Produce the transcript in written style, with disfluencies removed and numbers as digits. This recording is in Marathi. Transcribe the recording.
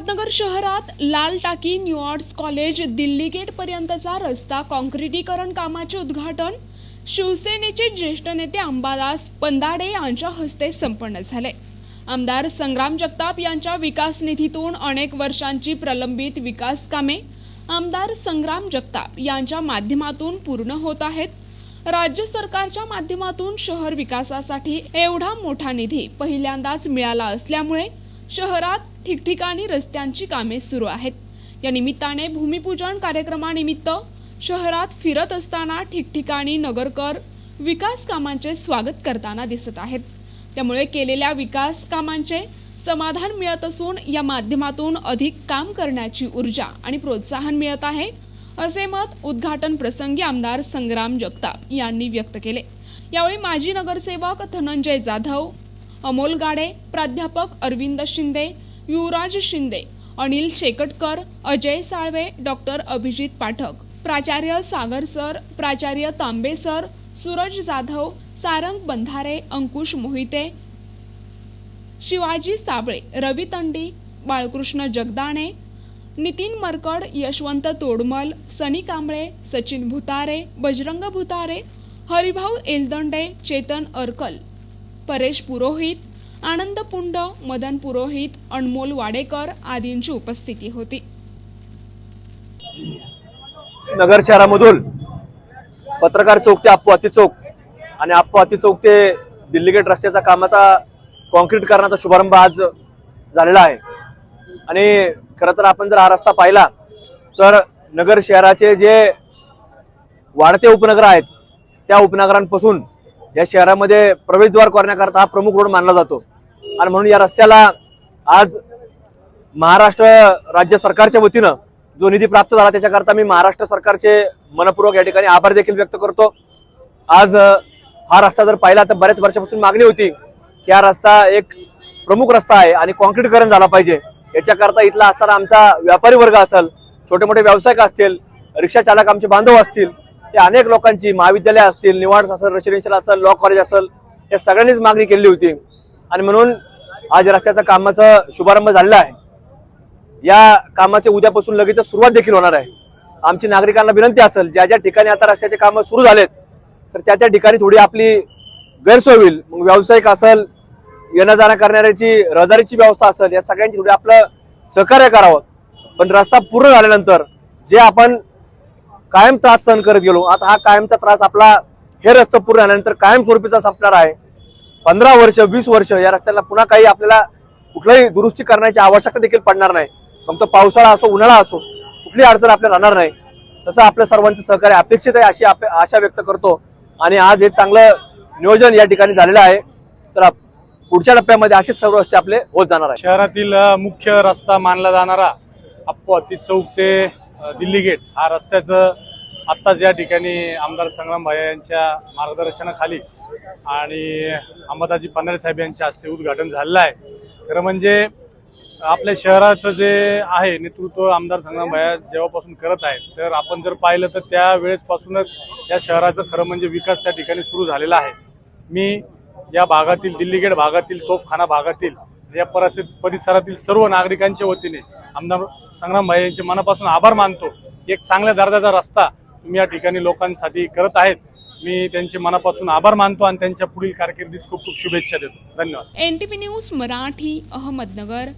अहमदनगर शहरात Lal Taki new arts college Delhi gate पर्यंतचा रस्ता काँक्रिटीकरण कामाचे उद्घाटन शिवसेनेचे ज्येष्ठ नेते अंबादास पंदाडे यांच्या हस्ते संपन्न झाले। आमदार संग्राम जगताप यांच्या विकास निधीतून अनेक वर्षांची प्रलंबित विकास कामे आमदार संग्राम जगताप यांच्या माध्यमातून पूर्ण होत आहेत। राज्य सरकारच्या माध्यमातून शहर विकासासाठी एवढा मोठा निधी पहिल्यांदाच मिळाला असल्यामुळे शहरात ठिकठिकाणी रस्त्यांची कामे सुरू आहेत। या निमित्ताने भूमिपूजन कार्यक्रमानिमित्त शहरात फिरत असताना ठिकठिकाणी नगरकर विकास कामांचे स्वागत करताना दिसत आहेत। त्यामुळे केलेल्या विकास कामांचे समाधान मिळत असून या माध्यमातून अधिक काम करण्याची ऊर्जा आणि प्रोत्साहन मिळत आहे, असे मत उद्घाटन प्रसंगी आमदार संग्राम जगताप यांनी व्यक्त केले। यावेळी माजी नगरसेवक धनंजय जाधव, अमोल गाडे, प्राध्यापक अरविंद शिंदे, युवराज शिंदे, अनिल शेकटकर, अजय साळवे, डॉक्टर अभिजित पाठक, प्राचार्य सागर सर, प्राचार्य तांबे सर, सूरज जाधव, सारंग बंधारे, अंकुश मोहिते, शिवाजी साबळे, रवी तंडी, बाळकृष्ण जगदाणे, नितीन मरकड, यशवंत तोडमल, सनी कांबळे, सचिन भुतारे, बजरंग भुतारे, हरिभाऊ एलदंडे, चेतन अरकल, परेश पुरोहित, आनंद पुंड, मदन पुरोहित, अनमोल वाडेकर आदींची उपस्थिती होती। नगर शहरामधून पत्रकार चौक ते अप्पू चौक आणि अप्पू चौक ते दिल्ली गेट रस्त्याचा कामाचा काँक्रीटीकरणाचा शुभारंभ आज झालेला आहे। आणि खरं तर आपण जर हा रस्ता पाहिला तर नगर शहराचे जे वाढते उपनगर आहेत त्या उपनगरांपासून या शहरामध्ये प्रवेशद्वार करण्याकरता हा प्रमुख रोड मानला जातो। आणि म्हणून या रस्त्याला आज महाराष्ट्र राज्य सरकारच्या वतीनं जो निधी प्राप्त झाला त्याच्याकरता मी महाराष्ट्र सरकारचे मनपूर्वक या ठिकाणी आभार देखील व्यक्त करतो। आज हा रस्ता जर पाहिला तर बऱ्याच वर्षापासून मागणी होती की हा रस्ता एक प्रमुख रस्ता आहे आणि काँक्रीटीकरण झाला पाहिजे। याच्याकरता इथला असताना आमचा व्यापारी वर्ग असेल, छोटे मोठे व्यावसायिक असतील, रिक्षा चालक आमचे बांधव असतील, या अनेक लोकांची, महाविद्यालय असतील, निवाड असेल, रेसिडेन्शियल असेल, लॉ कॉलेज असेल, या सगळ्यांनीच मागणी केली होती। आणि म्हणून आज रस्त्याचा कामाचा शुभारंभ झालेला आहे। या कामाचे उद्यापासून लगेच सुरुवात देखील होणार आहे। आमची नागरिकांना विनंती असेल, ज्या ज्या ठिकाणी आता रस्त्याचे कामं सुरू झालेत तर त्या त्या ठिकाणी थोडी आपली गैरसोय होईल। मग व्यावसायिक असेल, येणं जाणं करणाऱ्याची रहदारीची व्यवस्था असेल, या सगळ्यांची थोडी आपलं सहकार्य करावं। पण रस्ता पूर्ण झाल्यानंतर जे आपण कायम त्रास सहन करत गेलो, आता हा कायमचा त्रास आपला हे रस्ता पूर्ण झाल्यानंतर कायमस्वरूपीचा संपणार आहे। 15 वर्ष 20 वर्ष या रस्त्याला पुन्हा काही आपल्याला कुठलाही दुरुस्ती करण्याची आवश्यकता देखील पडणार नाही। फक्त पावसाळा असो, उन्हाळा असो, कुठली अडचण आपल्याला राहणार नाही। तसं आपल्या सर्वांचं सहकार्य अपेक्षित आहे अशी आशा व्यक्त करतो। आणि आज हे चांगलं नियोजन या ठिकाणी झालेलं आहे, तर पुढच्या टप्प्यामध्ये असेच सर्व रस्ते आपले होत जाणार आहे। शहरातील मुख्य रस्ता मानला जाणारा अप्पू चौक ते दिल्ली गेट हा रस्त्याचं आत्ताच या ठिकाणी आमदार संग्राम भाई यांच्या मार्गदर्शनाखाली आणि अंबादाजी पंधारे साहेब यांच्या हस्ते उद्घाटन झालेलं आहे। खरं म्हणजे आपल्या शहराचं जे आहे नेतृत्व आमदार संग्राम भाई जेव्हापासून करत आहेत, तर आपण जर पाहिलं तर त्या वेळेसपासूनच या शहराचं खरं म्हणजे विकास त्या ठिकाणी सुरू झालेला आहे। मी या भागातील दिल्ली गेट भागातील, तोफखाना भागातील, या परिसरातील सर्व नागरिकांच्या वतीने आमदार संग्राम भाई यांचे मनापासून आभार मानतो। एक चांगल्या दर्जाचा रस्ता तुम्ही या ठिकाणी लोकांसाठी करत आहेत, मी त्यांचे मनापासून आभार मानतो आणि त्यांच्या पुढील कारकिर्दीत खूप खूप शुभेच्छा देतो। धन्यवाद। NTV news Marathi, Ahmednagar.